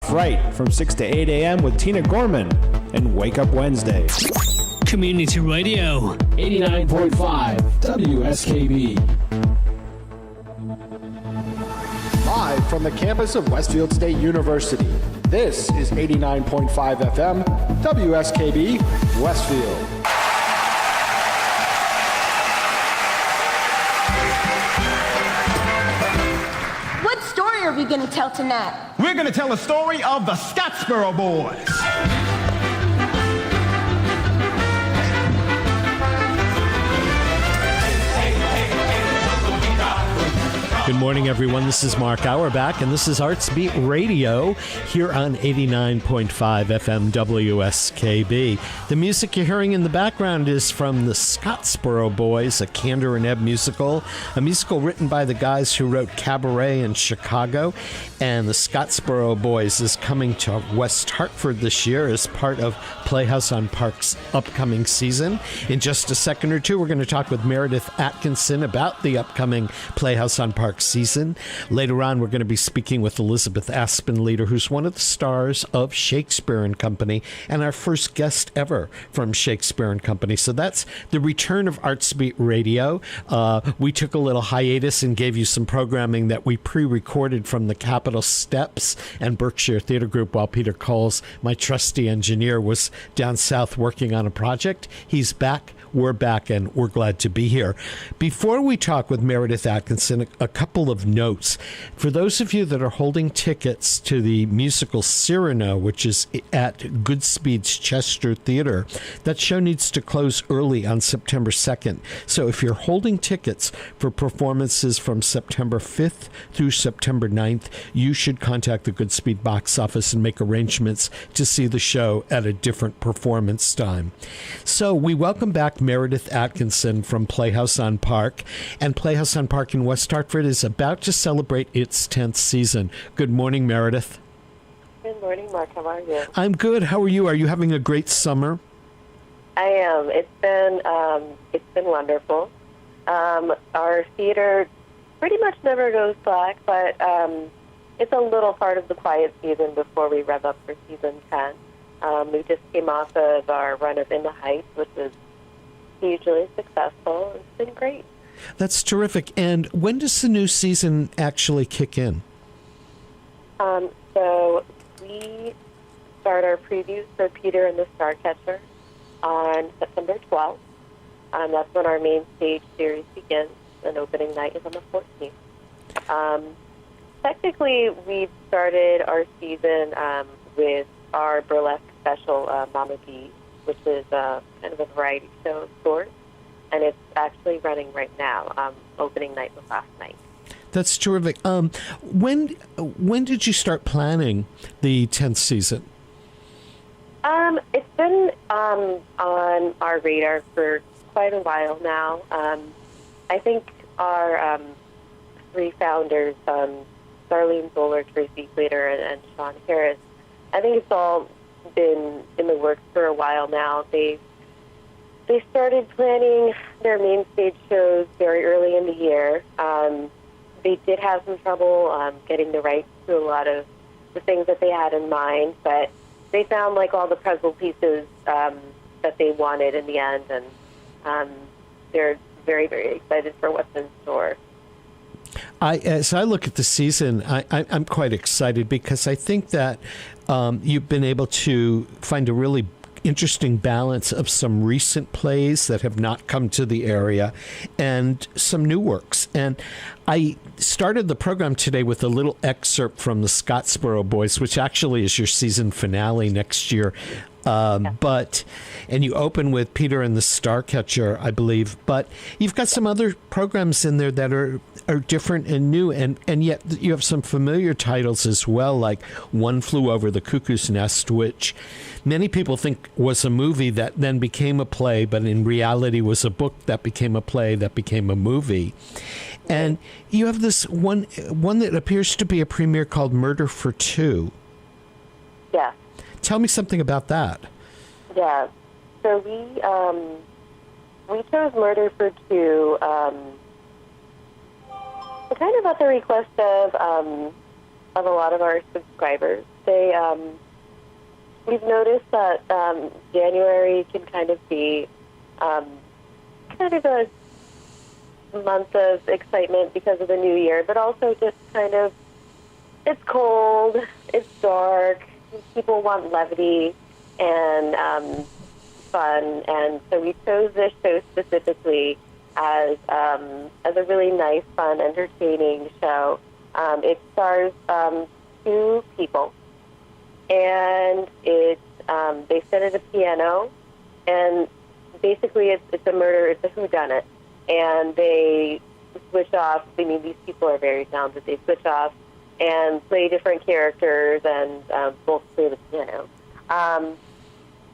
Fright from 6 to 8 a.m. with Tina Gorman and Wake Up Wednesday. Community Radio. 89.5 WSKB. Live from the campus of Westfield State University, this is 89.5 FM WSKB Westfield. What story are we going to tell tonight? We're going to tell the story of the Scottsboro Boys. Good morning, everyone. This is Mark Auerbach, and this is Arts Beat Radio here on 89.5 FM WSKB. The music you're hearing in the background is from the Scottsboro Boys, a Kander and Ebb musical, a musical written by the guys who wrote Cabaret in Chicago. And the Scottsboro Boys is coming to West Hartford this year as part of Playhouse on Park's upcoming season. In just a second or two, we're going to talk with Meredith Atkinson about the upcoming Playhouse on Park season. Later on, we're going to be speaking with Elizabeth Aspenleader, who's one of the stars of Shakespeare and Company and our first guest ever from Shakespeare and Company. So that's the return of Arts Beat Radio. We took a little hiatus and gave you some programming that we pre-recorded from the Capitol Steps and Berkshire Theater Group while Peter Coles, my trusty engineer, was down south working on a project. He's back. We're back, and we're glad to be here. Before we talk with Meredith Atkinson, a couple of notes. For those of you that are holding tickets to the musical Cyrano, which is at Goodspeed's Chester Theater, that show needs to close early on September 2nd. So if you're holding tickets for performances from September 5th through September 9th, you should contact the Goodspeed box office and make arrangements to see the show at a different performance time. So we welcome back Meredith Atkinson from Playhouse on Park, and Playhouse on Park in West Hartford is about to celebrate its 10th season. Good morning, Meredith. Good morning, Mark. How are you? I'm good. How are you? Are you having a great summer? I am. It's been wonderful. Our theater pretty much never goes slack, but it's a little part of the quiet season before we rev up for season 10. We just came off of our run of In the Heights, which is hugely successful. It's been great. That's terrific. And when does the new season actually kick in? So we start our previews for Peter and the Starcatcher on September 12th. That's when our main stage series begins, and opening night is on the 14th. Technically, we've started our season with our burlesque special, Mama B, which is kind of a variety show of sorts, and it's actually running right now. Opening night was last night. That's terrific. When did you start planning the 10th season? It's been on our radar for quite a while now. I think our three founders, Darlene Zoller, Tracy Glader, and Sean Harris, I think it's all been in the works for a while now. They started planning their main stage shows very early in the year. They did have some trouble getting the rights to a lot of the things that they had in mind, but they found like all the puzzle pieces that they wanted in the end, and they're very, very excited for what's in store. As I look at the season, I'm quite excited because I think that you've been able to find a really interesting balance of some recent plays that have not come to the area and some new works. And I started the program today with a little excerpt from the Scottsboro Boys, which actually is your season finale next year. And you open with Peter and the Starcatcher, I believe, but you've got some other programs in there that are different and new, and yet you have some familiar titles as well, like One Flew Over the Cuckoo's Nest, which many people think was a movie that then became a play, but in reality was a book that became a play that became a movie. And you have this one that appears to be a premiere called Murder for Two. Yeah. Tell me something about that. Yeah. So we chose Murder for Two kind of at the request of a lot of our subscribers we've noticed that January can kind of be kind of a month of excitement because of the new year, but also just kind of, it's cold, it's dark, people want levity and fun, and so we chose this show specifically as a really nice, fun, entertaining show. It stars two people, and it's they sit at a piano, and basically it's a murder, it's a whodunit, and they switch off. I mean, these people are very talented. They switch off and play different characters, and both play the piano.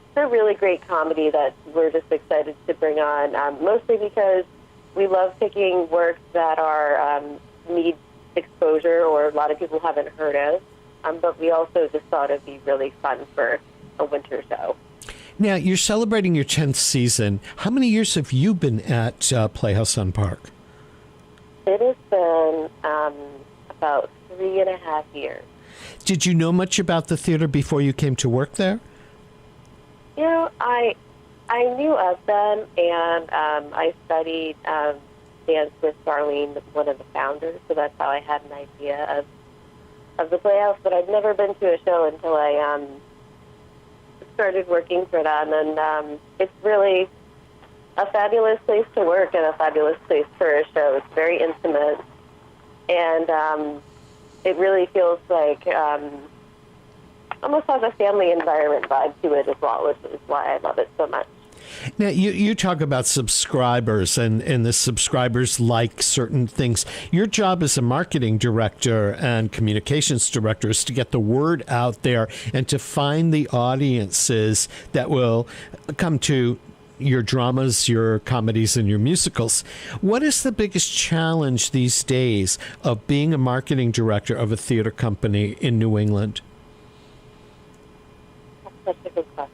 It's a really great comedy that we're just excited to bring on, mostly because we love picking works that are need exposure or a lot of people haven't heard of, but we also just thought it'd be really fun for a winter show. Now, you're celebrating your 10th season. How many years have you been at Playhouse on Park? It has been about 3.5 years. Did you know much about the theater before you came to work there? You know, I knew of them, and I studied dance with Darlene, one of the founders, so that's how I had an idea of the Playhouse, but I'd never been to a show until I started working for them, and it's really a fabulous place to work and a fabulous place for a show. It's very intimate, and it really feels like almost has a family environment vibe to it as well, which is why I love it so much. Now, you talk about subscribers, and the subscribers like certain things. Your job as a marketing director and communications director is to get the word out there and to find the audiences that will come to your dramas, your comedies, and your musicals. What is the biggest challenge these days of being a marketing director of a theater company in New England? That's such a good question.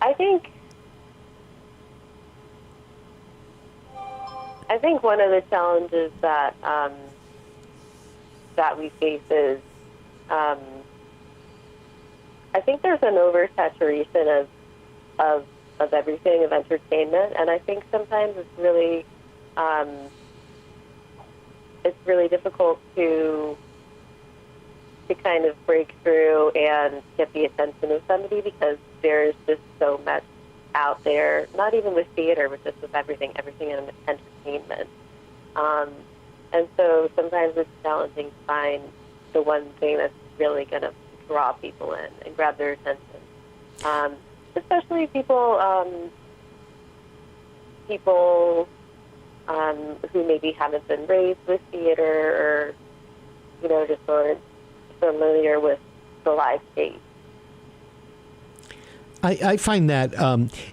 I think one of the challenges that we face is I think there's an oversaturation of everything, of entertainment, and I think sometimes it's really difficult to kind of break through and get the attention of somebody because there's just so much out there, not even with theater, but just with everything in entertainment. And so sometimes it's challenging to find the one thing that's really going to draw people in and grab their attention. Especially people who maybe haven't been raised with theater or, just aren't familiar with the live stage. I find that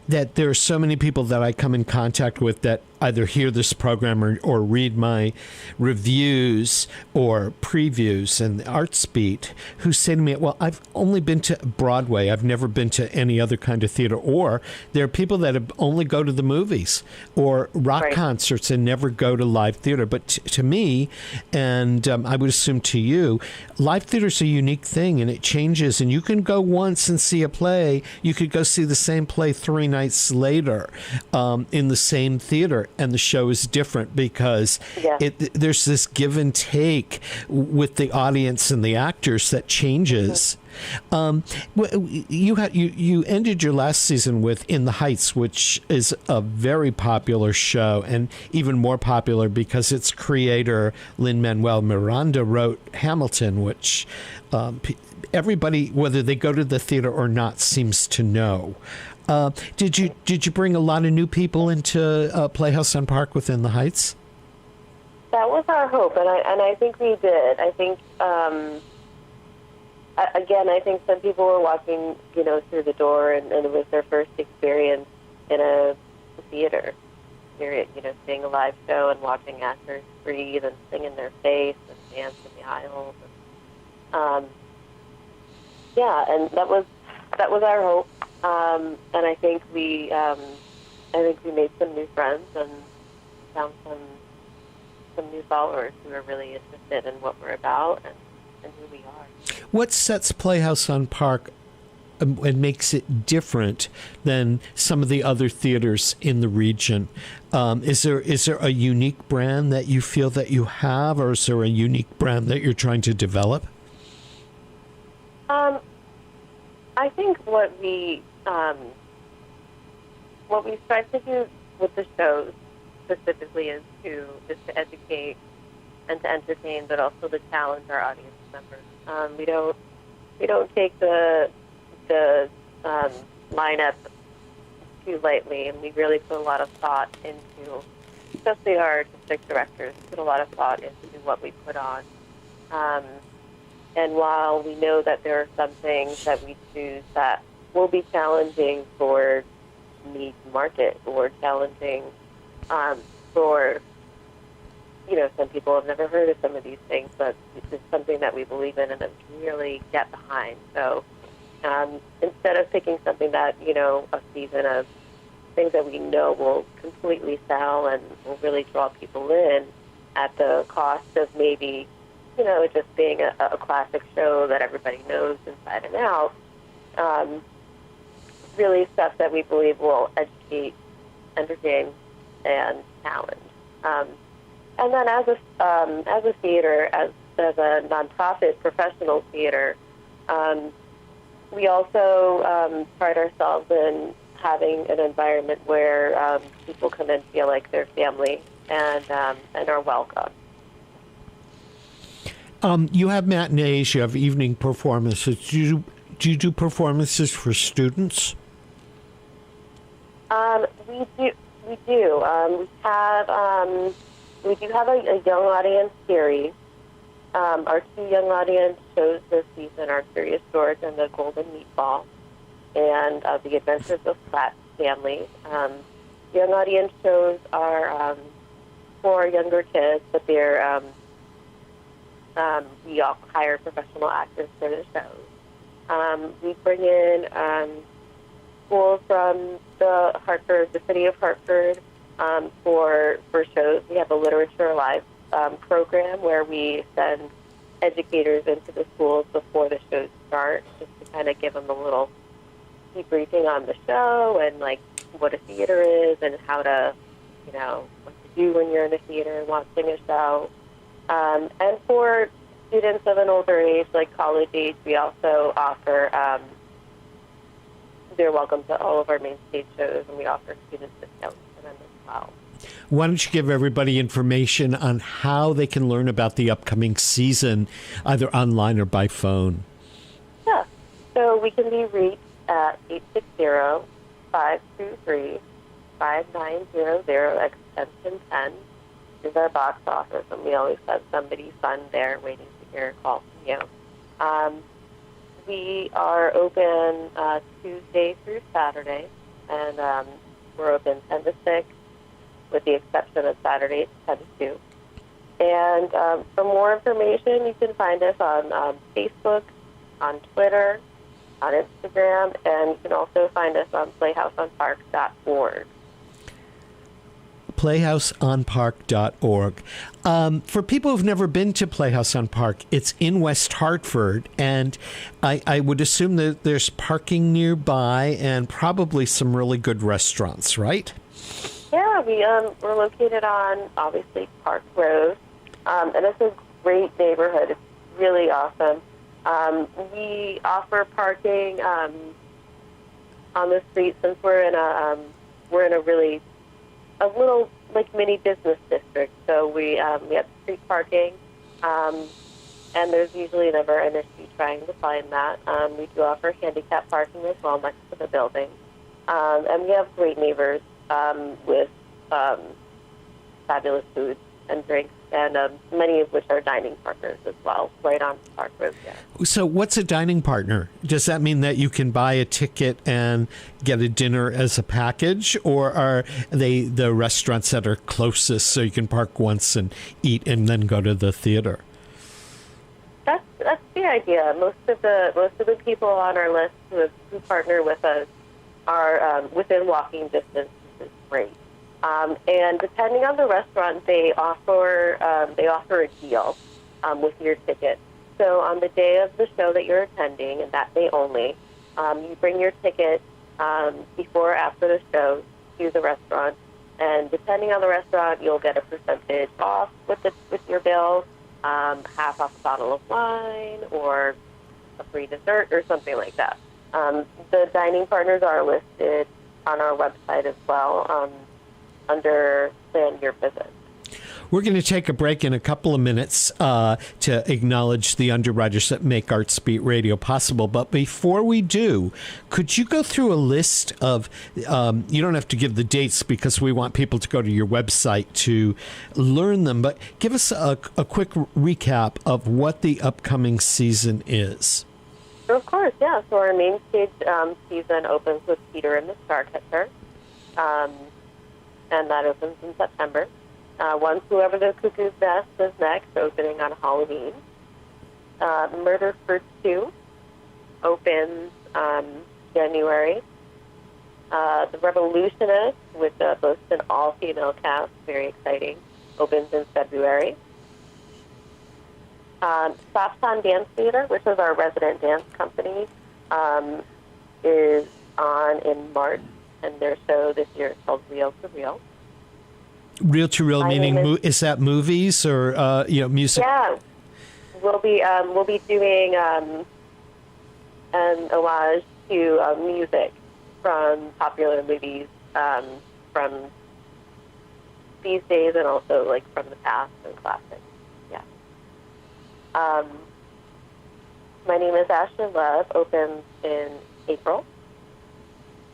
that there are so many people that I come in contact with that either hear this program or read my reviews or previews and Arts Beat who say to me, well, I've only been to Broadway. I've never been to any other kind of theater. Or there are people that only go to the movies or rock concerts and never go to live theater. But to me, and I would assume to you, live theater is a unique thing and it changes. And you can go once and see a play. You could go see the same play 3 nights later in the same theater. And the show is different because there's this give and take with the audience and the actors that changes. You ended your last season with In the Heights, which is a very popular show, and even more popular because its creator, Lin-Manuel Miranda, wrote Hamilton, which everybody, whether they go to the theater or not, seems to know. Did you bring a lot of new people into Playhouse on Park within the Heights? That was our hope, and I think we did. I think again, I think some people were walking, through the door, and it was their first experience in a theater. Seeing a live show and watching actors breathe and sing in their face and dance in the aisles. And that was our hope. And I think we made some new friends and found some new followers who are really interested in what we're about and who we are. What sets Playhouse on Park and makes it different than some of the other theaters in the region? Is there a unique brand that you feel that you have, or is there a unique brand that you're trying to develop? I think what we strive to do with the shows specifically is to educate and to entertain, but also to challenge our audience members. We don't take the lineup too lightly, and we really put a lot of thought into, especially our artistic directors, put a lot of thought into what we put on. And while we know that there are some things that we choose that will be challenging for niche market or challenging for, some people have never heard of some of these things, but this is something that we believe in and that we can really get behind. So instead of picking something that, a season of things that we know will completely sell and will really draw people in at the cost of maybe, it just being a classic show that everybody knows inside and out, really stuff that we believe will educate, entertain, and challenge. And then as a theater, as a nonprofit professional theater, we also pride ourselves in having an environment where people come and feel like they're family and are welcome. You have matinees, you have evening performances. Do you do performances for students? We do. We do have a young audience series. Our two young audience shows this season are Curious George and the Golden Meatball, and The Adventures of Platt Family. Young audience shows are for younger kids, but they're we all hire professional actors for the shows. We bring in schools from the city of Hartford for shows. We have a Literature Alive program where we send educators into the schools before the shows start, just to kind of give them a little debriefing on the show and like what a theater is and how to, what to do when you're in a theater and watching a show. And for students of an older age, like college age, we also offer, they're welcome to all of our main stage shows, and we offer student discounts for them as well. Why don't you give everybody information on how they can learn about the upcoming season, either online or by phone? Yeah. So we can be reached at 860-523-5900, extension 10. This is our box office, and we always have somebody fun there waiting to hear a call from you. We are open Tuesday through Saturday, and we're open 10 to 6, with the exception of Saturday 10 to 2. And for more information, you can find us on Facebook, on Twitter, on Instagram, and you can also find us on playhouseonpark.org. playhouseonpark.org. For people who've never been to Playhouse on Park, it's in West Hartford, and I would assume that there's parking nearby and probably some really good restaurants, right? Yeah, we're located on, obviously, Park Road, and it's a great neighborhood. It's really awesome. We offer parking on the street since we're in a really a little like mini business district. So we have street parking, and there's usually never an issue trying to find that. We do offer handicap parking as well next to the building, and we have great neighbors with fabulous food and drinks, and many of which are dining partners as well, right on Park Road there. So what's a dining partner? Does that mean that you can buy a ticket and get a dinner as a package, or are they the restaurants that are closest so you can park once and eat and then go to the theater? That's the idea. Most of the people on our list who partner with us are within walking distance, which is great. And depending on the restaurant, they offer a deal with your ticket. So on the day of the show that you're attending, and that day only, you bring your ticket before or after the show to the restaurant, and depending on the restaurant, you'll get a percentage off with your bill, half off a bottle of wine, or a free dessert, or something like that. The dining partners are listed on our website as well under Plan Your Visit. We're going to take a break in a couple of minutes to acknowledge the underwriters that make Arts Beat Radio possible. But before we do, could you go through a list of, you don't have to give the dates because we want people to go to your website to learn them, but give us a quick recap of what the upcoming season is. Of course, yeah. So our main stage season opens with Peter and the Starcatcher, and that opens in September. Once Whoever the Cuckoo's Nest is next, opening on Halloween. Murder for Two opens January. The Revolutionist, which boasts an all-female cast, very exciting, opens in February. Softson Dance Theater, which is our resident dance company, is on in March, and their show this year is called Real to Real. Real to Real, meaning is that movies or music? Yeah, we'll be doing an homage to music from popular movies from these days, and also like from the past and classics. Yeah. My Name is Ashley Love opens in April,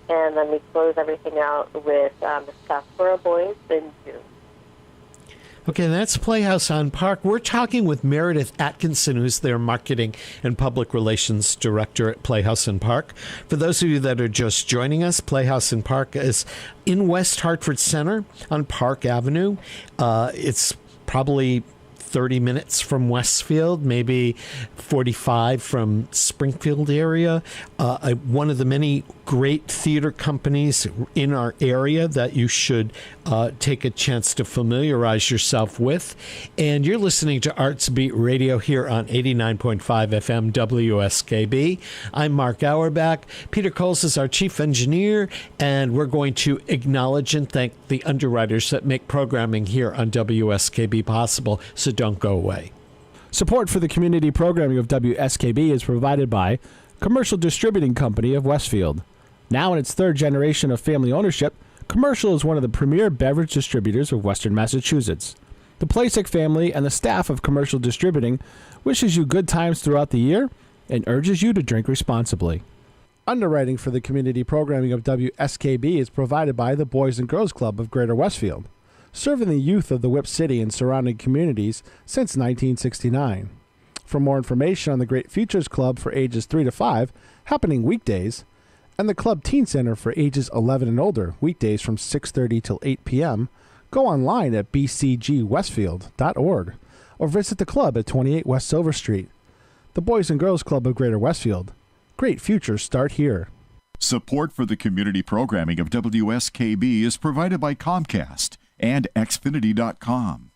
and then we close everything out with the Scottsboro Boys in June. Okay, that's Playhouse on Park. We're talking with Meredith Atkinson, who's their Marketing and Public Relations Director at Playhouse and Park. For those of you that are just joining us, Playhouse and Park is in West Hartford Center on Park Avenue. It's probably 30 minutes from Westfield, maybe 45 from Springfield area. One of the many great theater companies in our area that you should take a chance to familiarize yourself with. And you're listening to Arts Beat Radio here on 89.5 FM WSKB. I'm Mark Auerbach. Peter Coles is our chief engineer, and we're going to acknowledge and thank the underwriters that make programming here on WSKB possible. So don't go away. Support for the community programming of WSKB is provided by Commercial Distributing Company of Westfield. Now in its third generation of family ownership, Commercial is one of the premier beverage distributors of Western Massachusetts. The Plasek family and the staff of Commercial Distributing wishes you good times throughout the year and urges you to drink responsibly. Underwriting for the community programming of WSKB is provided by the Boys and Girls Club of Greater Westfield, serving the youth of the Whip City and surrounding communities since 1969. For more information on the Great Futures Club for ages 3 to 5, happening weekdays, and the Club Teen Center for ages 11 and older, weekdays from 6:30 till 8 p.m., go online at bcgwestfield.org or visit the club at 28 West Silver Street. The Boys and Girls Club of Greater Westfield. Great futures start here. Support for the community programming of WSKB is provided by Comcast and Xfinity.com,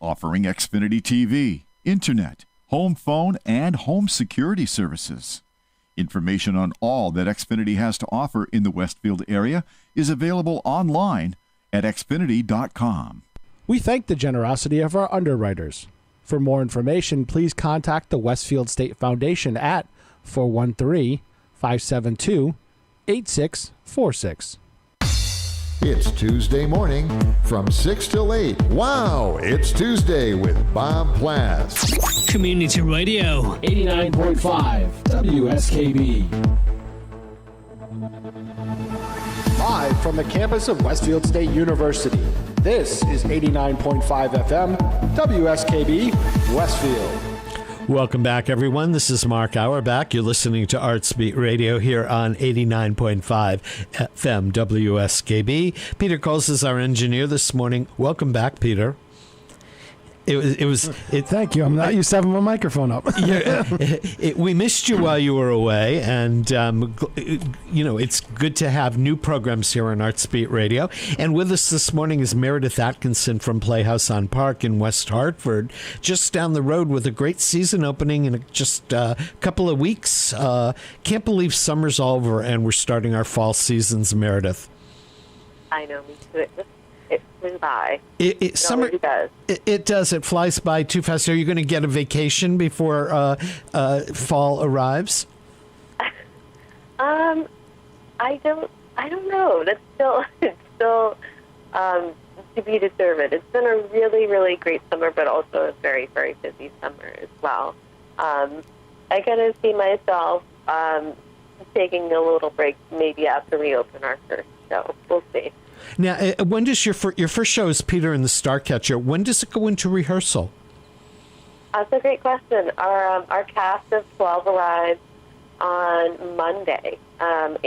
offering Xfinity TV, Internet, home phone, and home security services. Information on all that Xfinity has to offer in the Westfield area is available online at Xfinity.com. We thank the generosity of our underwriters. For more information, please contact the Westfield State Foundation at 413-572-8646. It's Tuesday morning from 6 till 8. Wow, it's Tuesday with Bob Plass. Community Radio. 89.5 WSKB. Live from the campus of Westfield State University, this is 89.5 FM, WSKB, Westfield. Welcome back, everyone. This is Mark Auerbach. You're listening to Arts Beat Radio here on 89.5 FM WSKB. Peter Coles is our engineer this morning. Welcome back, Peter. Thank you. I'm not used to having my microphone up. We missed you while you were away, and it's good to have new programs here on Artsbeat Radio. And with us this morning is Meredith Atkinson from Playhouse on Park in West Hartford, just down the road, with a great season opening in just a couple of weeks. Can't believe summer's over and we're starting our fall seasons, Meredith. I know, me too. It flew by. Summer does. It does. It flies by too fast. Are you going to get a vacation before fall arrives? I don't know. It's still to be determined. It's been a really, really great summer, but also a very, very busy summer as well. I kind of see myself taking a little break maybe after we open our first show. We'll see. Now, when does your first show is Peter and the Starcatcher? When does it go into rehearsal? That's a great question. Our cast of 12 arrives on Monday, and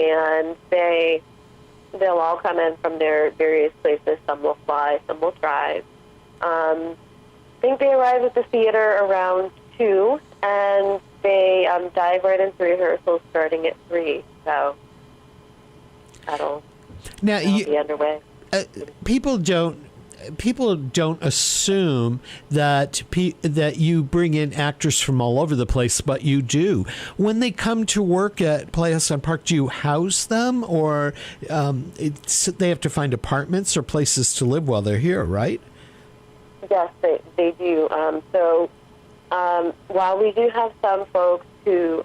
they'll all come in from their various places. Some will fly, some will drive. I think they arrive at the theater around 2, and they dive right into rehearsals starting at 3. So that'll be underway. People don't assume that you bring in actors from all over the place, but you do. When they come to work at Playhouse on Park, do you house them, or they have to find apartments or places to live while they're here, right? Yes, they do. While we do have some folks who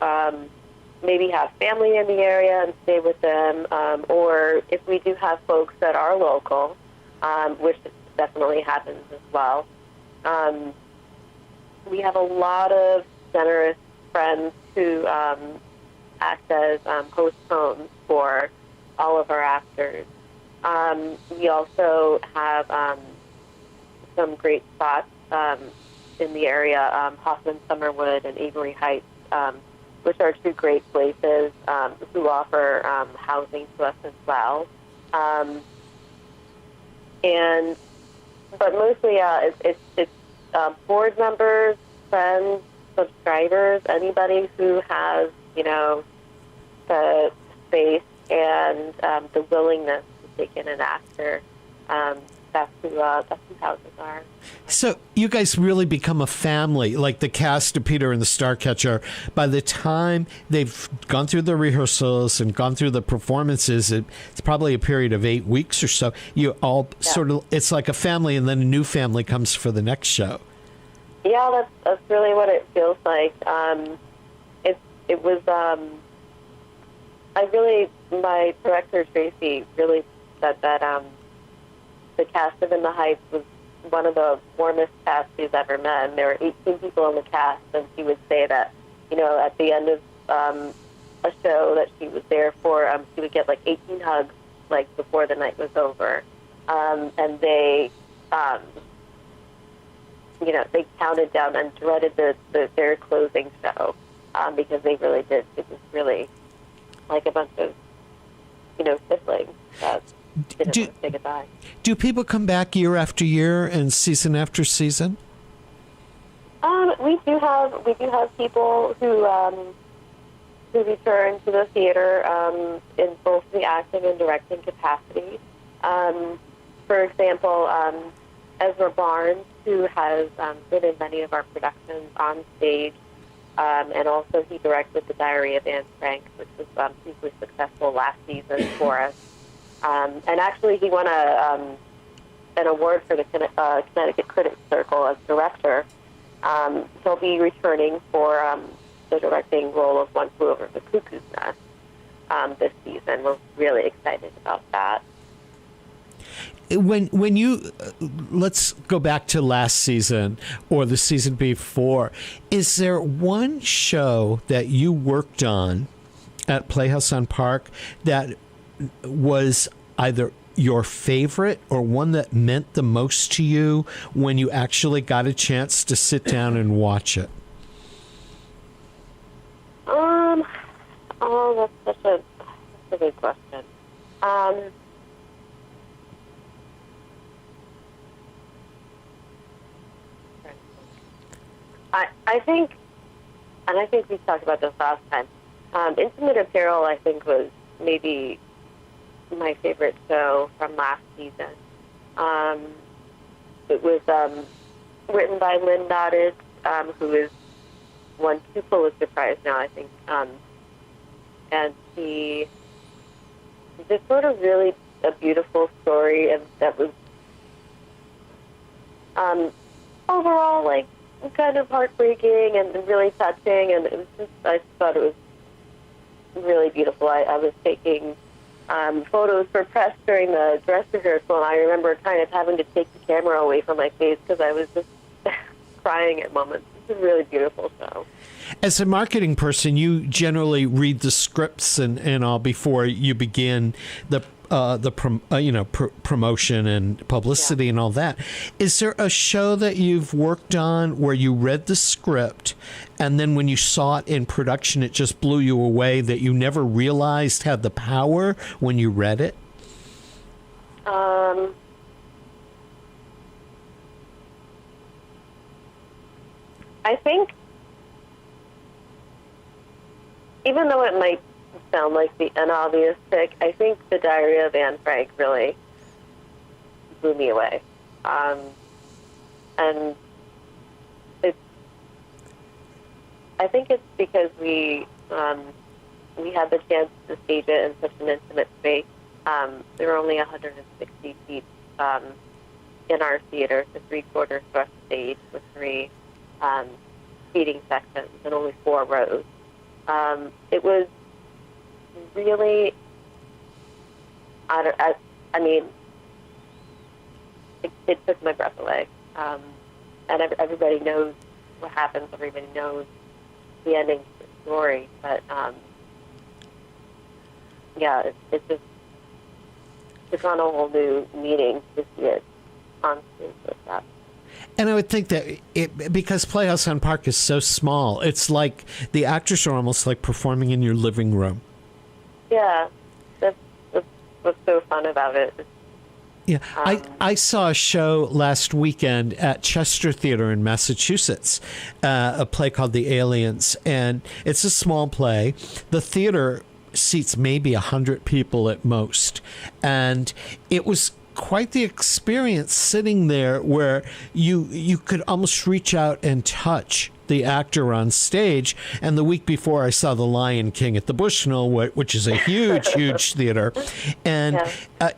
maybe have family in the area and stay with them, or if we do have folks that are local, which definitely happens as well. We have a lot of generous friends who act as host homes for all of our actors. We also have some great spots in the area, Hoffman Summerwood and Avery Heights, which are two great places who offer housing to us as well. But mostly it's board members, friends, subscribers, anybody who has, the space and the willingness to take in an actor. That's who houses are. So you guys really become a family, like the cast of Peter and the Starcatcher. By the time they've gone through the rehearsals and gone through the performances, it's probably a period of 8 weeks or so. You all sort of, it's like a family, and then a new family comes for the next show. Yeah, that's really what it feels like. It was, my director, Tracy, really said that the cast of In the Heights was one of the warmest casts she's ever met. And there were 18 people in the cast, and she would say that, at the end of a show that she was there for, she would get like 18 hugs, like before the night was over. And they, they counted down and dreaded their closing show because they really did. It was really like a bunch of, siblings that didn't want to say goodbye. Do people come back year after year and season after season? We do have people who return to the theater in both the acting and directing capacity. For example, Ezra Barnes, who has been in many of our productions on stage, and also he directed The Diary of Anne Frank, which was hugely successful last season for us. And actually, he won an award for the Connecticut Critics Circle as director. He'll be returning for the directing role of One Flew Over the Cuckoo's Nest this season. We're really excited about that. When you let's go back to last season or the season before, is there one show that you worked on at Playhouse on Park that was either your favorite or one that meant the most to you when you actually got a chance to sit down and watch it? That's a good question. I think, and I think we talked about this last time, Intimate Apparel, I think, was maybe my favorite show from last season. It was written by Lynn Nottage, who is won 2 Pulitzer Prize now, I think. And she just sort of really a beautiful story, and that was overall like kind of heartbreaking and really touching, and it was just, I thought it was really beautiful. I was taking photos for press during the dress rehearsal, and I remember kind of having to take the camera away from my face because I was just crying at moments. It's a really beautiful show. As a marketing person, you generally read the scripts and all before you begin the promotion and publicity and all that. Is there a show that you've worked on where you read the script and then when you saw it in production, it just blew you away, that you never realized had the power when you read it? I think, even though it might sound like an obvious pick, I think The Diary of Anne Frank really blew me away. And I think it's because we had the chance to stage it in such an intimate space. There were only 160 seats in our theater. It's a 3/4 thrust stage with 3 seating sections and only 4 rows. It was really, I mean, it took my breath away. And everybody knows what happens. Everybody knows the ending to the story. But, yeah, it's just, it's on a whole new meaning to see it on stage like that. And I would think that because Playhouse on Park is so small, it's like the actors are almost like performing in your living room. Yeah, that's what's so fun about it. Yeah, I saw a show last weekend at Chester Theater in Massachusetts, a play called The Aliens, and it's a small play. The theater seats maybe 100 people at most, and it was quite the experience sitting there where you could almost reach out and touch the actor on stage. And the week before, I saw The Lion King at the Bushnell, which is a huge theater. And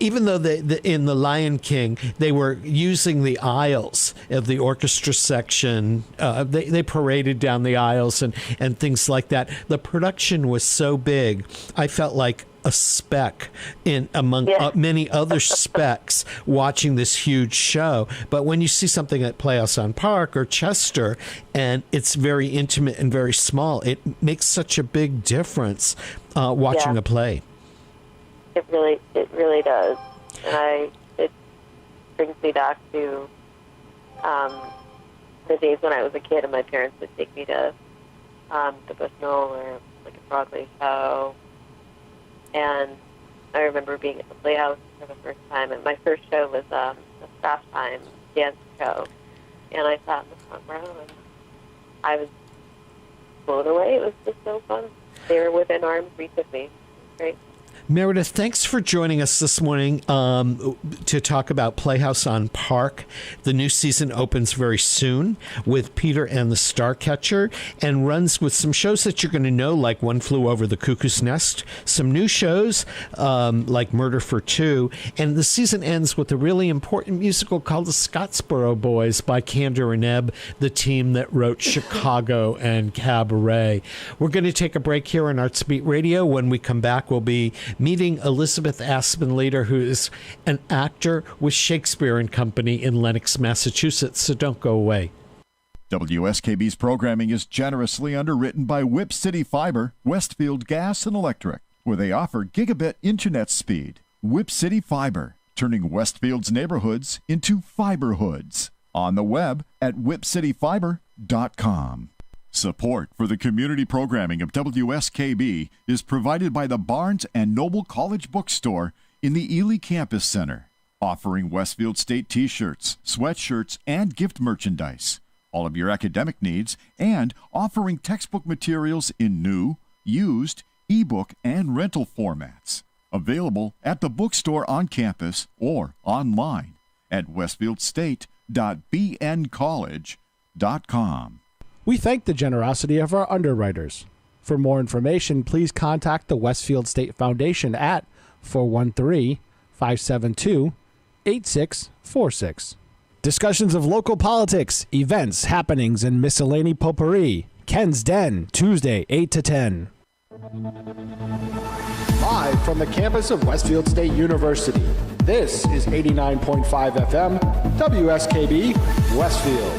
even though in The Lion King, they were using the aisles of the orchestra section, they paraded down the aisles and things like that. The production was so big, I felt like a speck in among many other specks watching this huge show. But when you see something at Playhouse on Park or Chester and it's very intimate and very small, it makes such a big difference watching a play. It really does. And it brings me back to the days when I was a kid and my parents would take me to the Bushnell or like a Broadway show. And I remember being at the Playhouse for the first time, and my first show was a staff time dance show. And I sat in the front row, and I was blown away. It was just so fun. They were within arm's reach of me. It was great. Meredith, thanks for joining us this morning to talk about Playhouse on Park. The new season opens very soon with Peter and the Starcatcher and runs with some shows that you're going to know, like One Flew Over the Cuckoo's Nest, some new shows like Murder for Two, and the season ends with a really important musical called The Scottsboro Boys by Kander and Ebb, the team that wrote Chicago and Cabaret. We're going to take a break here on Artsbeat Radio. When we come back, we'll be meeting Elizabeth Aspen later, who is an actor with Shakespeare and Company in Lenox, Massachusetts. So don't go away. WSKB's programming is generously underwritten by Whip City Fiber, Westfield Gas and Electric, where they offer gigabit internet speed. Whip City Fiber, turning Westfield's neighborhoods into fiberhoods. On the web at whipcityfiber.com. Support for the community programming of WSKB is provided by the Barnes & Noble College Bookstore in the Ely Campus Center, offering Westfield State t-shirts, sweatshirts, and gift merchandise. all of your academic needs, and offering textbook materials in new, used, ebook, and rental formats. Available at the bookstore on campus or online at westfieldstate.bncollege.com. We thank the generosity of our underwriters. For more information, please contact the Westfield State Foundation at 413-572-8646. Discussions of local politics, events, happenings, and miscellany potpourri. Ken's Den, Tuesday, 8 to 10. Live from the campus of Westfield State University, this is 89.5 FM, WSKB, Westfield.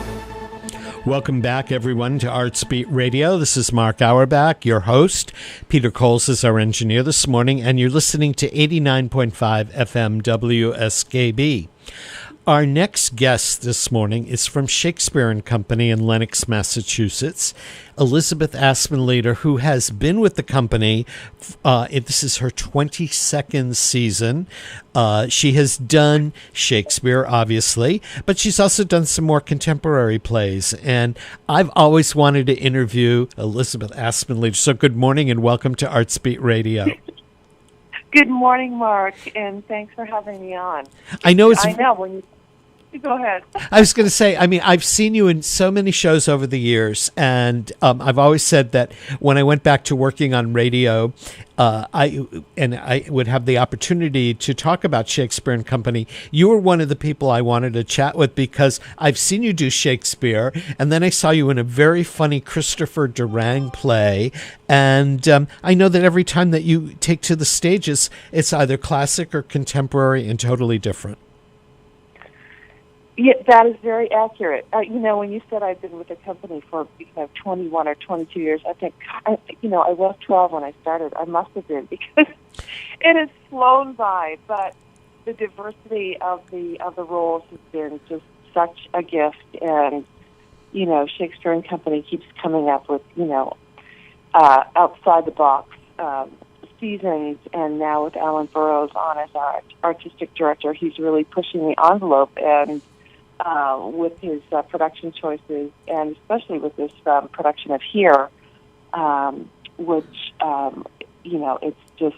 Welcome back, everyone, to Arts Beat Radio. This is Mark Auerbach, your host. Peter Coles is our engineer this morning, and you're listening to 89.5 FM WSKB. Our next guest this morning is from Shakespeare and Company in Lenox, Massachusetts, Elizabeth Aspenleader, who has been with the company. This is her 22nd season. She has done Shakespeare, obviously, but she's also done some more contemporary plays. And I've always wanted to interview Elizabeth Aspenleader. So good morning and welcome to Arts Beat Radio. Good morning, Mark, and thanks for having me on. I know when you go ahead. I was going to say, I've seen you in so many shows over the years, and I've always said that when I went back to working on radio, I would have the opportunity to talk about Shakespeare and Company. You were one of the people I wanted to chat with because I've seen you do Shakespeare, and then I saw you in a very funny Christopher Durang play, and I know that every time that you take to the stages, it's either classic or contemporary and totally different. Yeah, that is very accurate. When you said I've been with the company for 21 or 22 years, I think, I was 12 when I started. I must have been because it has flown by. But the diversity of the roles has been just such a gift, and Shakespeare and Company keeps coming up with outside the box seasons, and now with Alan Burrows on as our artistic director, he's really pushing the envelope and. With his production choices, and especially with this production of Here, which it's just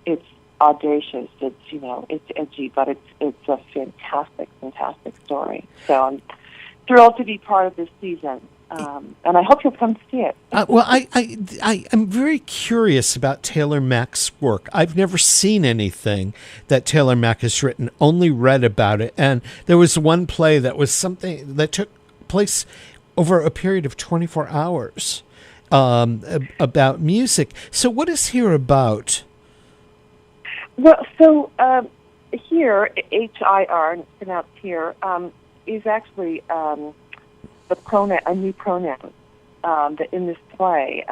it's audacious. It's edgy, but it's a fantastic story. So I'm thrilled to be part of this season. And I hope you'll come to see it. I'm very curious about Taylor Mack's work. I've never seen anything that Taylor Mack has written, only read about it. And there was one play that was something that took place over a period of 24 hours about music. So what is Here about? Well, so Here, H-I-R, pronounced Here, is actually... a new pronoun that in this play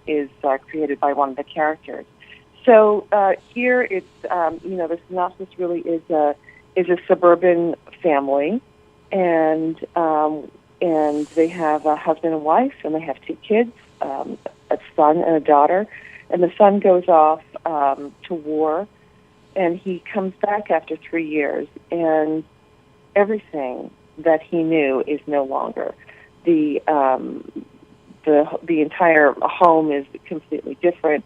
is created by one of the characters. So here it's the synopsis really is a suburban family, and they have a husband and wife, and they have two kids, a son and a daughter, and the son goes off to war, and he comes back after 3 years, and everything that he knew is no longer. The entire home is completely different.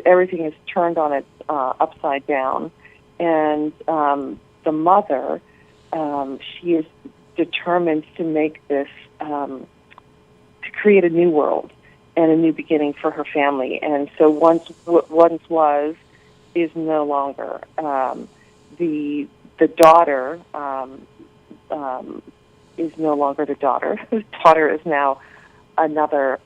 Everything is turned on its upside down, and the mother, she is determined to make this to create a new world and a new beginning for her family. And so what once was is no longer. The daughter. Is no longer the daughter. The daughter is now another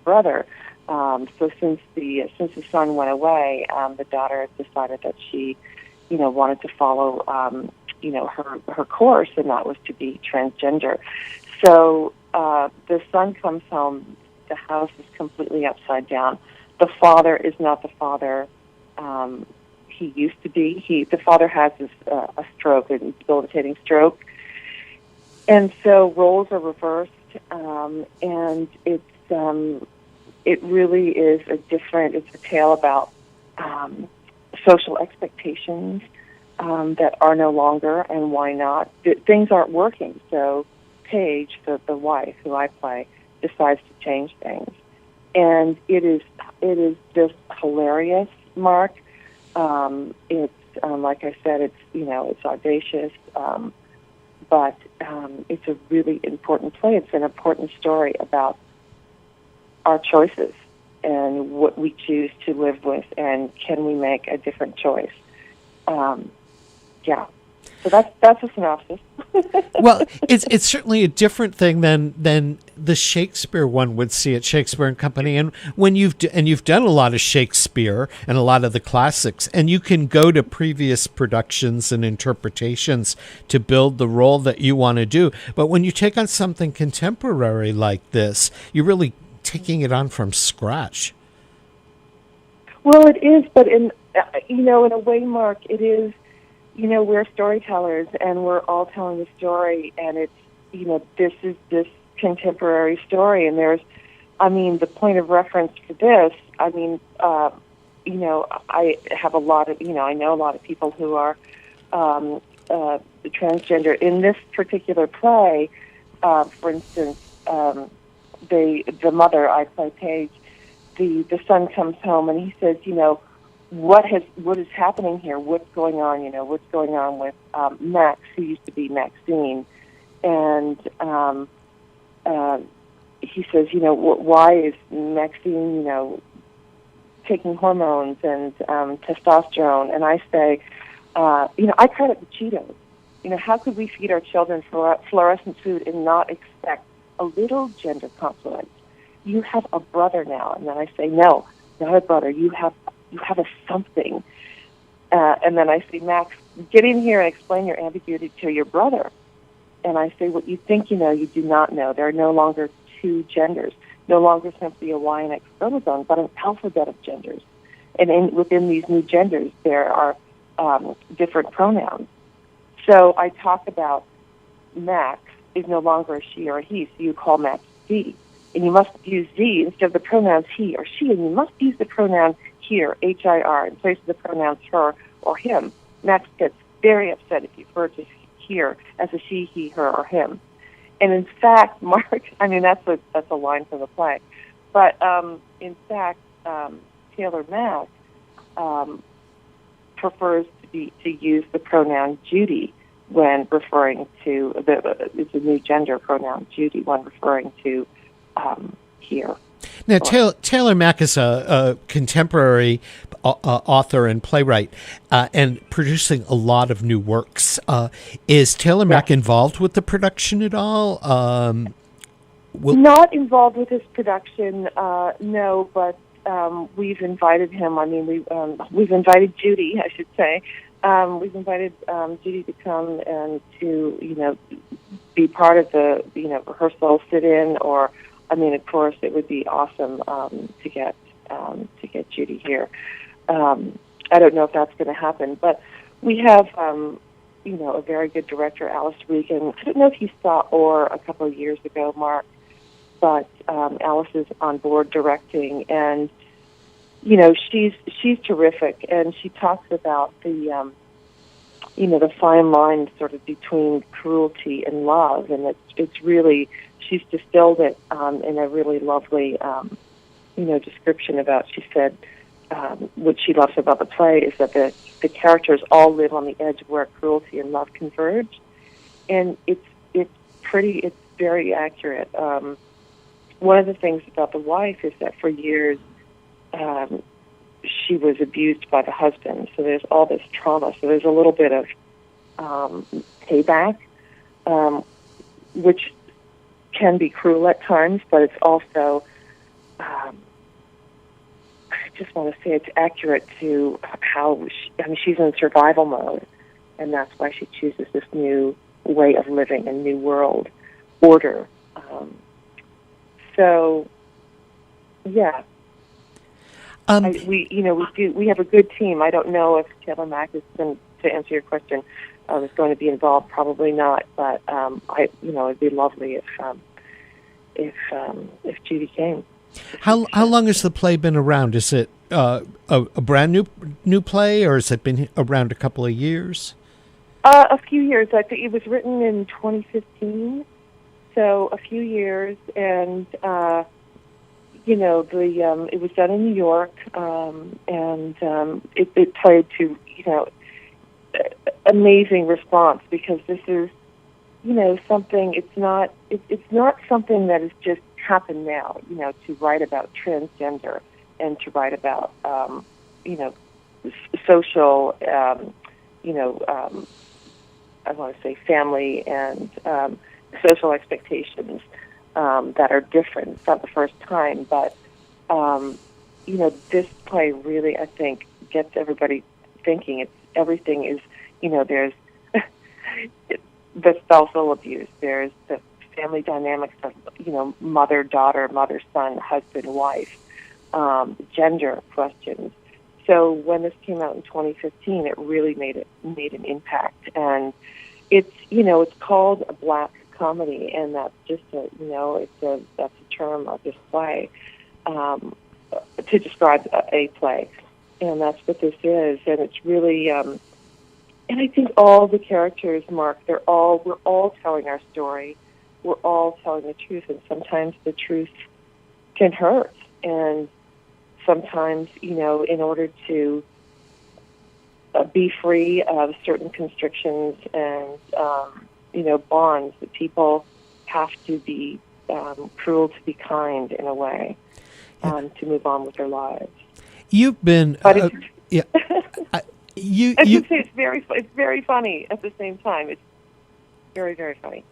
brother. So since the son went away, the daughter decided that she, wanted to follow, her course, and that was to be transgender. So the son comes home. The house is completely upside down. The father is not the father he used to be. The father has a stroke, a debilitating stroke. And so roles are reversed, and it really is it's a tale about social expectations that are no longer, and why not. Things aren't working, so Paige, the wife who I play, decides to change things, and it is just hilarious, Mark. It's like I said, it's audacious, but it's a really important play. It's an important story about our choices and what we choose to live with, and can we make a different choice? Yeah. So that's a synopsis. Well, it's certainly a different thing than the Shakespeare one would see at Shakespeare and Company. And when you've done a lot of Shakespeare and a lot of the classics, and you can go to previous productions and interpretations to build the role that you want to do. But when you take on something contemporary like this, you're really taking it on from scratch. Well, it is, but in a way, Mark, it is. We're storytellers, and we're all telling a story, and it's, this is this contemporary story, and there's, the point of reference for this, I have a lot of, I know a lot of people who are transgender. In this particular play, for instance, the mother, I play Paige, the son comes home, and he says, what is happening here? What's going on? What's going on with Max, who used to be Maxine? And he says, why is Maxine, taking hormones and testosterone? And I say, I credit the Cheetos. How could we feed our children fluorescent food and not expect a little gender confluence? You have a brother now. And then I say, no, not a brother. You have a something. And then I say, Max, get in here and explain your ambiguity to your brother. And I say, what you think you know, you do not know. There are no longer two genders, no longer simply a Y and X chromosome, but an alphabet of genders. And within these new genders, there are different pronouns. So I talk about Max is no longer a she or a he, so you call Max Z. And you must use Z instead of the pronouns he or she, and you must use the pronoun here, HIR, in place of the pronouns her or him. Max gets very upset if you refer to here as a she, he, her, or him. And in fact, Mark, that's a line from the play. But in fact, Taylor Mack prefers to use the pronoun Judy when referring to it's a new gender pronoun, Judy, when referring to here. Now, Taylor Mack is a contemporary author and playwright and producing a lot of new works. Is Taylor Mack involved with the production at all? Not involved with this production, no, but we've invited him. We've invited Judy, I should say. We've invited Judy to come and to, be part of the, rehearsal, sit in, or of course, it would be awesome to get Judy here. I don't know if that's going to happen, but we have, a very good director, Alice Regan. I don't know if you saw Or a couple of years ago, Mark, but Alice is on board directing, and she's terrific, and she talks about the the fine line sort of between cruelty and love, and it's really. She's distilled it in a really lovely, description about. She said what she loves about the play is that the characters all live on the edge of where cruelty and love converge, and it's very accurate. One of the things about the wife is that for years she was abused by the husband, so there's all this trauma. So there's a little bit of payback, which can be cruel at times, but it's also, I just want to say it's accurate to how, she's in survival mode, and that's why she chooses this new way of living, a new world order. Yeah. We have a good team. I don't know if Taylor Mack is going to answer your question. Is going to be involved, probably not. But it'd be lovely if Judy came. How long has the play been around? Is it a brand new play, or has it been around a couple of years? A few years. I think it was written in 2015. so a few years, and it was done in New York, and it played to amazing response, because this is something. It's not something that has just happened now. To write about transgender and to write about social. I want to say family and social expectations that are different. It's not the first time, but this play really, I think, gets everybody thinking. Everything is, there's the spousal abuse, there's the family dynamics of, mother-daughter, mother-son, husband-wife, gender questions. So when this came out in 2015, it really made an impact, and it's called a black comedy, and that's just that's a term of this play to describe a play, and that's what this is, and it's really and I think all the characters, Mark, we're all telling our story, we're all telling the truth, and sometimes the truth can hurt, and sometimes, in order to be free of certain constrictions and, bonds, that people have to be cruel to be kind in a way, to move on with their lives. You've been... But I you can say it's very funny at the same time. It's very, very funny.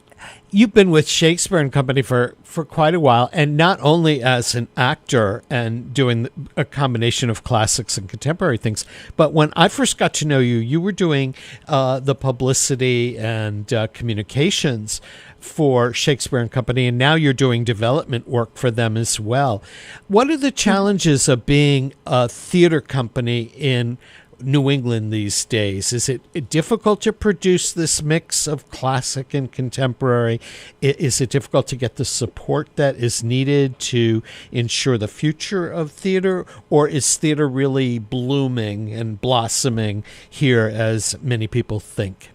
You've been with Shakespeare and Company for quite a while, and not only as an actor and doing a combination of classics and contemporary things, but when I first got to know you, you were doing the publicity and communications for Shakespeare and Company, and now you're doing development work for them as well. What are the challenges of being a theater company in New England these days? Is it difficult to produce this mix of classic and contemporary? Is it difficult to get the support that is needed to ensure the future of theater, or is theater really blooming and blossoming here as many people think?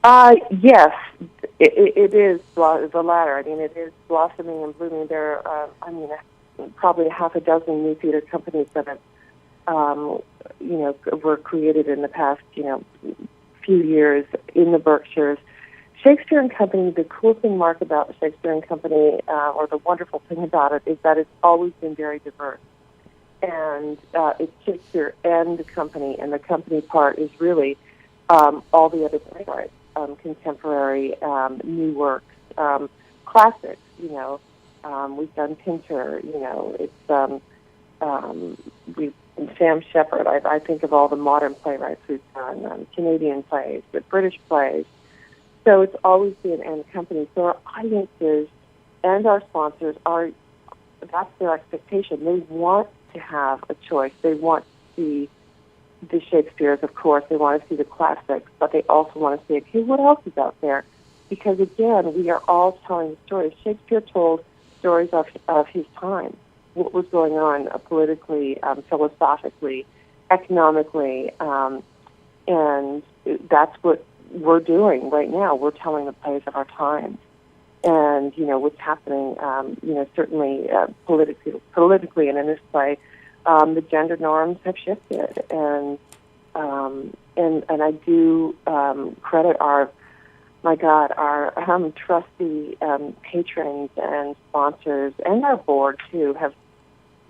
Yes, it is the latter. I mean, it is blossoming and blooming. There are, probably half a dozen new theater companies that have were created in the past, few years in the Berkshires. Shakespeare and Company, the cool thing, Mark, about Shakespeare and Company, or the wonderful thing about it, is that it's always been very diverse. And it's Shakespeare and the company, and the company part is really all the other playwrights, contemporary, new works, classics, we've done Pinter, it's Sam Shepard. I think of all the modern playwrights we've done, Canadian plays, but British plays. So it's always been in the company. So our audiences and our sponsors that's their expectation. They want to have a choice. They want to see the Shakespeares, of course. They want to see the classics, but they also want to see, okay, what else is out there? Because, again, we are all telling stories. Shakespeare told stories of his time, what was going on politically, philosophically, economically, and that's what we're doing right now. We're telling the plays of our time, and what's happening. Certainly politically, and in this play, the gender norms have shifted, and I do credit our trusty patrons and sponsors, and our board too, have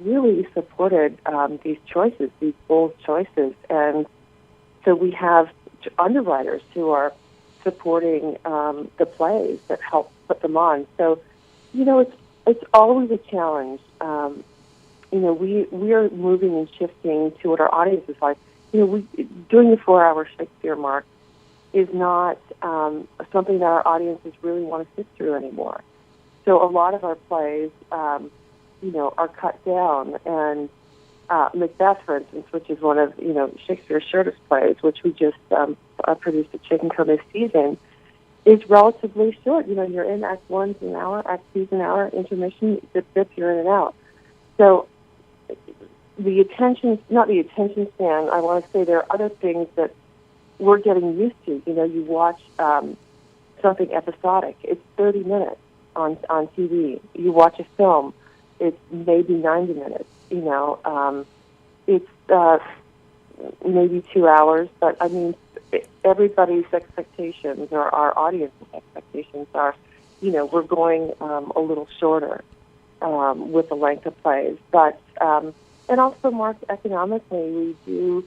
really supported these choices, these bold choices. And so we have underwriters who are supporting the plays that help put them on. So, it's always a challenge. We are moving and shifting to what our audience is like. Doing the 4-hour Shakespeare, Mark, is not something that our audiences really want to sit through anymore. So a lot of our plays, are cut down. And Macbeth, for instance, which is one of, Shakespeare's shortest plays, which we just produced at Chicken Co this season, is relatively short. You're in Act 1's an hour, Act 2's an hour, intermission, zip, you're in and out. So not the attention span, I want to say there are other things that we're getting used to. You watch something episodic. It's 30 minutes on TV. You watch a film, it's maybe 90 minutes. It's maybe 2 hours, but I mean, everybody's expectations or our audience's expectations are, we're going a little shorter with the length of plays. But and also, Mark, economically, we do,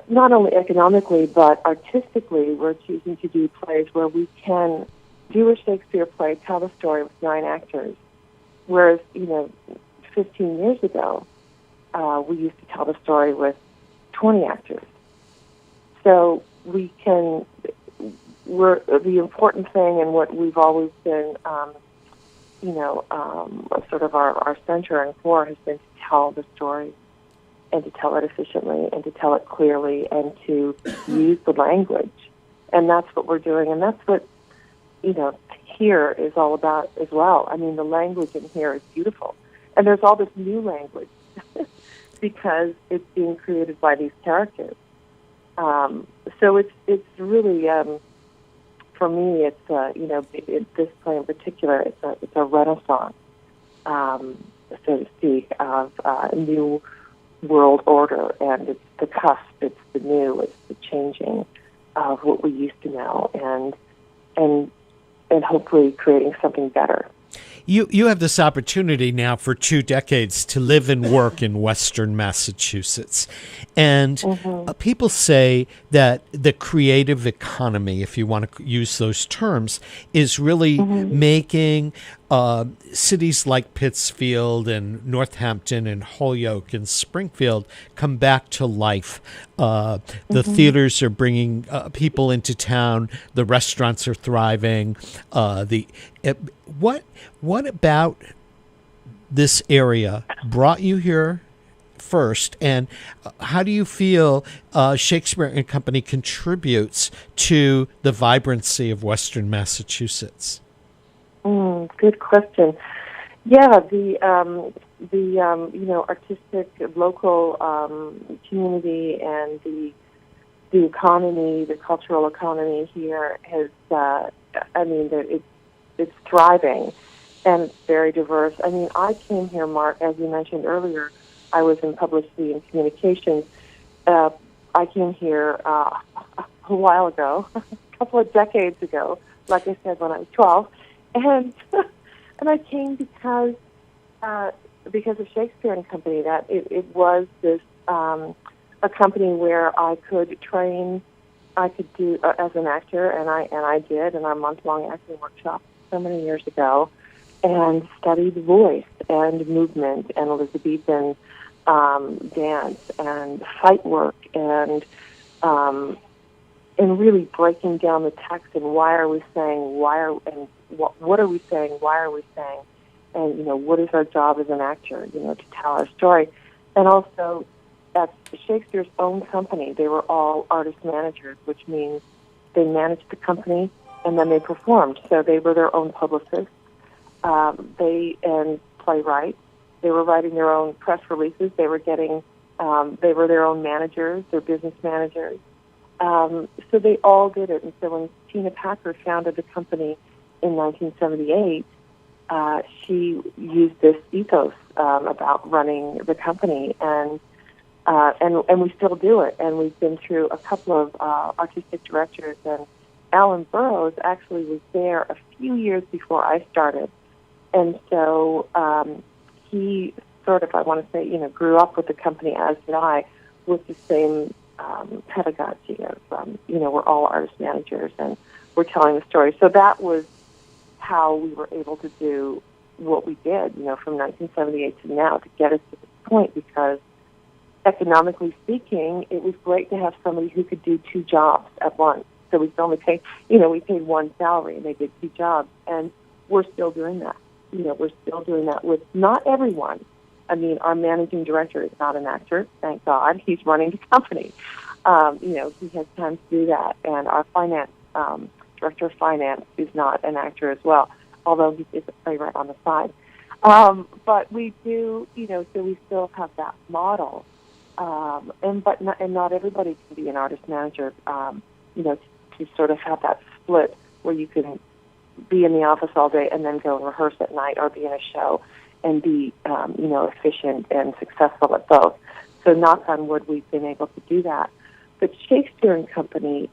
not only economically, but artistically, we're choosing to do plays where we can do a Shakespeare play, tell the story with 9 actors, whereas, 15 years ago, we used to tell the story with 20 actors. So the important thing and what we've always been, sort of our center and core has been to tell the story and to tell it efficiently and to tell it clearly and to use the language. And that's what we're doing. And that's what, here is all about as well. I mean, the language in here is beautiful. And there's all this new language because it's being created by these characters. So it's really, for me, it's, this play in particular, it's a renaissance, so to speak, of a new world order, and it's the cusp, it's the new, it's the changing of what we used to know, and hopefully creating something better. You have this opportunity now for 2 decades to live and work in Western Massachusetts. And people say that the creative economy, if you want to use those terms, is really making cities like Pittsfield and Northampton and Holyoke and Springfield come back to life. The theaters are bringing people into town. The restaurants are thriving. What about this area brought you here first, and how do you feel Shakespeare and Company contributes to the vibrancy of Western Massachusetts? Good question. Yeah, the artistic local community and the economy, the cultural economy here has, it's thriving and it's very diverse. I mean, I came here, Mark, as you mentioned earlier, I was in publicity and communications. I came here a while ago, a couple of decades ago, like I said, when I was 12. And I came because of Shakespeare and Company, that it was this a company where I could train, I could do as an actor, and I did in our month-long acting workshop so many years ago, and studied voice and movement and Elizabethan dance and fight work and really breaking down the text and why are we saying, what are we saying, why are we saying, and what is our job as an actor, to tell our story. And also at Shakespeare's own company, they were all artist managers, which means they managed the company and then they performed. So they were their own publicists, and playwrights. They were writing their own press releases. They were getting, they were their own managers, their business managers. So they all did it. And so when Tina Packer founded the company in 1978, she used this ethos about running the company, and we still do it. And we've been through a couple of artistic directors, and Alan Burroughs actually was there a few years before I started. And so he sort of, I want to say, grew up with the company, as did I, with the same pedagogy of, we're all artist managers and we're telling the story. So that was how we were able to do what we did, from 1978 to now, to get us to this point, because economically speaking, it was great to have somebody who could do 2 jobs at once. So we could only pay, we paid 1 salary and they did 2 jobs. And we're still doing that. We're still doing that with not everyone. I mean, our managing director is not an actor, thank God. He's running the company. He has time to do that. And our finance, director of finance is not an actor as well, although he is a playwright on the side. But we do, so we still have that model. But not everybody can be an artist manager, to sort of have that split where you can be in the office all day and then go and rehearse at night or be in a show and be, efficient and successful at both. So knock on wood, we've been able to do that. But Shakespeare and Company,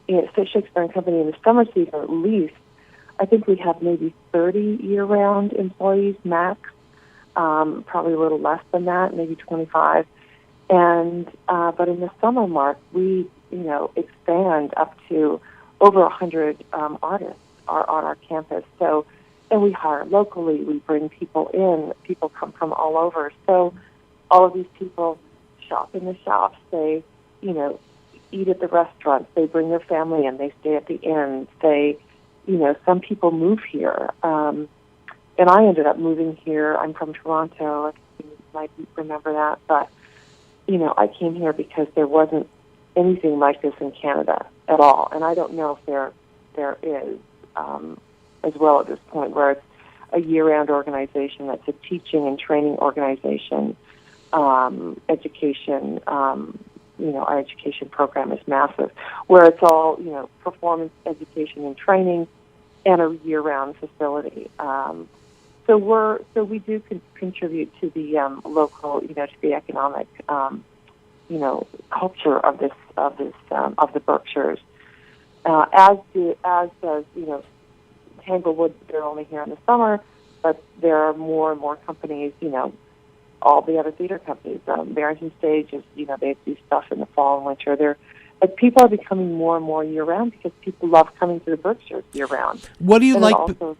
Shakespeare and Company in the summer season at least, I think we have maybe 30 year-round employees max, probably a little less than that, maybe 25. And but in the summer, Mark, we expand up to over 100 artists are on our campus. So, and we hire locally. We bring people in. People come from all over. So, all of these people shop in the shops. They, eat at the restaurants. They bring their family in. They stay at the inns. They, some people move here. And I ended up moving here. I'm from Toronto. I think you might remember that, but I came here because there wasn't anything like this in Canada at all, and I don't know if there is as well at this point, where it's a year-round organization that's a teaching and training organization, education. Our education program is massive, where it's all performance education and training, and a year-round facility. So we do contribute to the local, to the economic, culture of the Berkshires. As does Tanglewood. They're only here in the summer, but there are more and more companies. All the other theater companies. Barrington Stage is, they do stuff in the fall and winter. But people are becoming more and more year-round because people love coming to the Berkshires year-round. What do you like?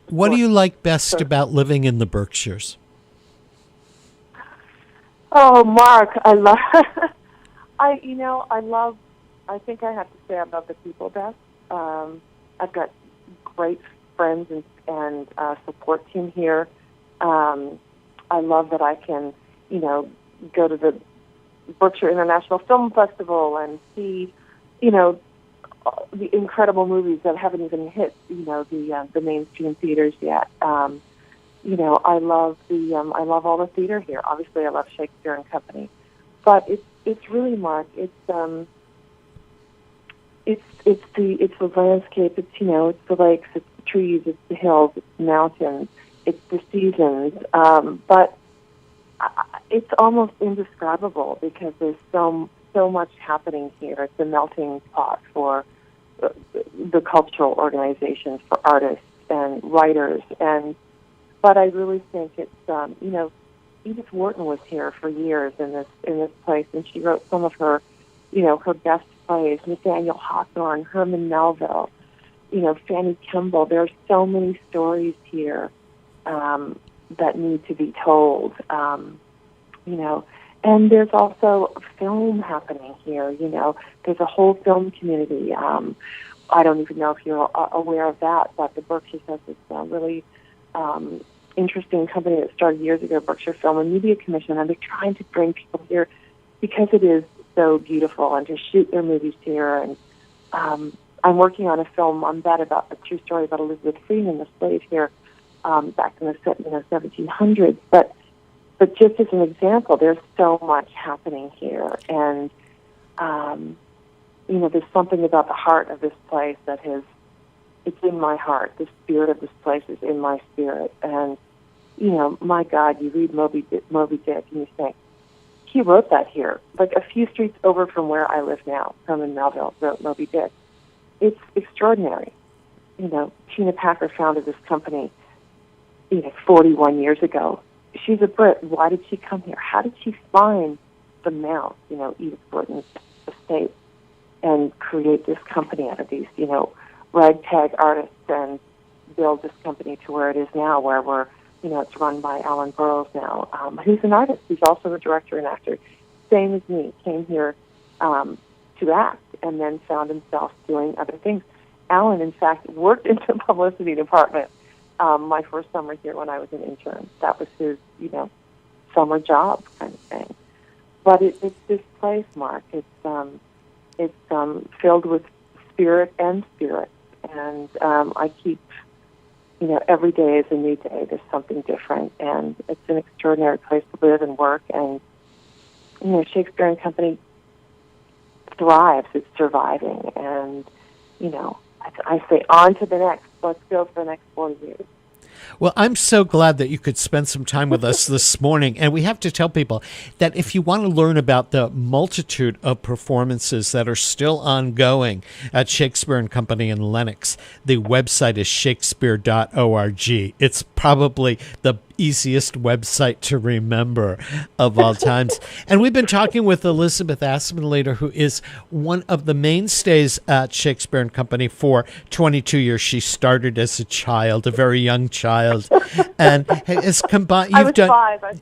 What do you like best about living in the Berkshires? Oh, Mark, I love. I think I have to say I love the people best. I've got great friends and support team here. I love that I can, go to the Berkshire International Film Festival and see, the incredible movies that haven't even hit, the mainstream theaters yet. I love I love all the theater here. Obviously, I love Shakespeare and Company, but it's really, Mark. It's the landscape. It's it's the lakes. It's the trees. It's the hills. It's the mountains. It's the seasons. But it's almost indescribable because there's so much happening here. It's a melting pot for the cultural organizations, for artists and writers. But I really think it's Edith Wharton was here for years in this place, and she wrote some of her her best plays. Nathaniel Hawthorne, Herman Melville, Fanny Kemble. There are so many stories here that need to be told. And there's also film happening here. There's a whole film community. I don't even know if you're aware of that, but the Berkshires has this really interesting company that started years ago, Berkshire Film and Media Commission, and they're trying to bring people here because it is so beautiful and to shoot their movies here. And I'm working on a film on that, about a true story about Elizabeth Freeman, the slave here back in the 1700s. But just as an example, there's so much happening here, and there's something about the heart of this place that it's in my heart. The spirit of this place is in my spirit, and my God, you read Moby Dick, and you think he wrote that here, like a few streets over from where I live now. Herman Melville wrote Moby Dick. It's extraordinary. Tina Packer founded this company 41 years ago. She's a Brit. Why did she come here? How did she find the mouth, Edith Wharton's estate, and create this company out of these, ragtag artists, and build this company to where it is now, where we're, it's run by Alan Burrows now, who's an artist. He's also a director and actor, same as me. Came here to act, and then found himself doing other things. Alan, in fact, worked in the publicity department my first summer here when I was an intern. That was his, summer job kind of thing. But it's this place, Mark. It's filled with spirit and spirit, and I keep, every day is a new day. There's something different, and it's an extraordinary place to live and work. And Shakespeare and Company thrives. It's surviving, and I say on to the next. Let's go for the next 4 years. Well, I'm so glad that you could spend some time with us this morning. And we have to tell people that if you want to learn about the multitude of performances that are still ongoing at Shakespeare and Company in Lenox, the website is shakespeare.org. It's probably the easiest website to remember of all times. And we've been talking with Elizabeth Aspenlater, who is one of the mainstays at Shakespeare and Company for 22 years. She started as a child, a very young child, and has combined. I was five.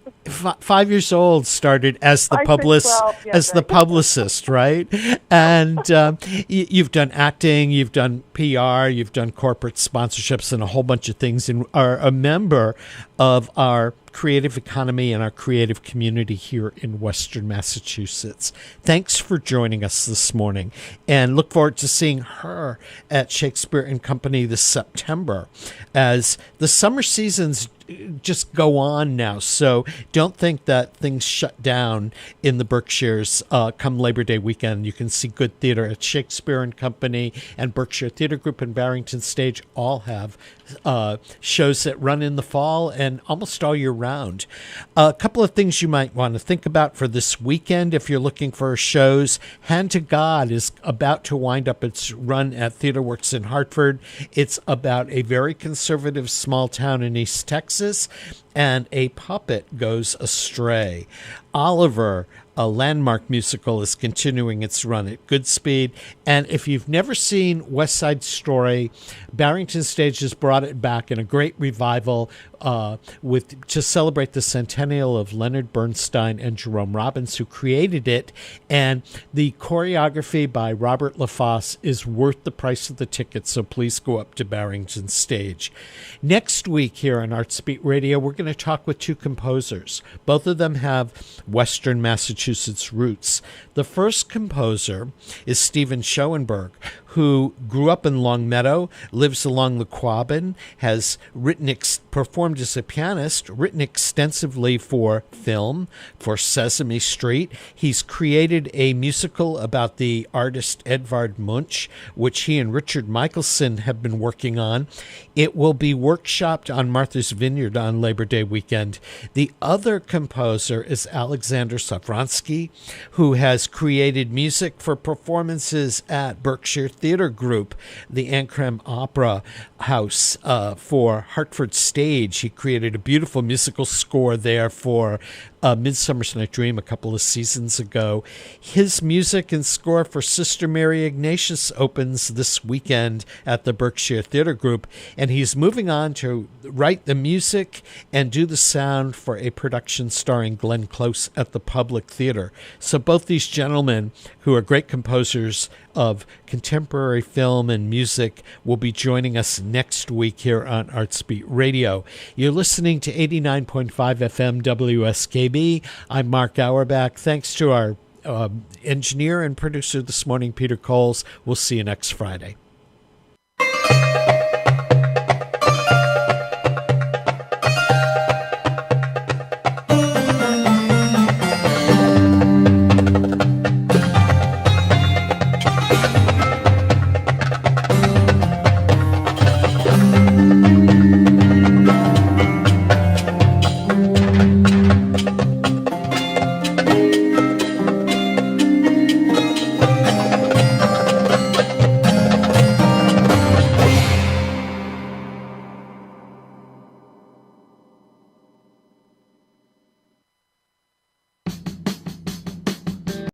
5 years old. Started as the publicist, right? And you've done acting, you've done PR, you've done corporate sponsorships, and a whole bunch of things, and are a member of our creative economy and our creative community here in Western Massachusetts. Thanks for joining us this morning, and look forward to seeing her at Shakespeare and Company this September as the summer seasons just go on now. So don't think that things shut down in the Berkshires come Labor Day weekend. You can see good theater at Shakespeare and Company, and Berkshire Theater Group and Barrington Stage all have shows that run in the fall and almost all year round. A couple of things you might want to think about for this weekend if you're looking for shows. Hand to God is about to wind up its run at TheaterWorks in Hartford. It's about a very conservative small town in East Texas, and a puppet goes astray. Oliver, a landmark musical, is continuing its run at good speed. And if you've never seen West Side Story, Barrington Stage has brought it back in a great revival to celebrate the centennial of Leonard Bernstein and Jerome Robbins, who created it. And the choreography by Robert LaFosse is worth the price of the ticket, so please go up to Barrington Stage. Next week here on Artsbeat Radio, we're going to talk with two composers. Both of them have Western Massachusetts roots. The first composer is Stephen Schoenberg, who grew up in Longmeadow, lives along the Quabbin, has performed as a pianist, written extensively for film, for Sesame Street. He's created a musical about the artist Edvard Munch, which he and Richard Michelson have been working on. It will be workshopped on Martha's Vineyard on Labor Day weekend. The other composer is Alexander Safransky, who has created music for performances at Berkshire Theater Group, the Ancram Opera House, for Hartford Stage. He created a beautiful musical score there for Midsummer's Night Dream a couple of seasons ago. His music and score for Sister Mary Ignatius opens this weekend at the Berkshire Theater Group, and he's moving on to write the music and do the sound for a production starring Glenn Close at the Public Theater. So both these gentlemen, who are great composers of contemporary film and music, will be joining us next week here on Artsbeat Radio. You're listening to 89.5 FM WSKB. I'm Mark Auerbach. Thanks to our engineer and producer this morning, Peter Coles. We'll see you next Friday.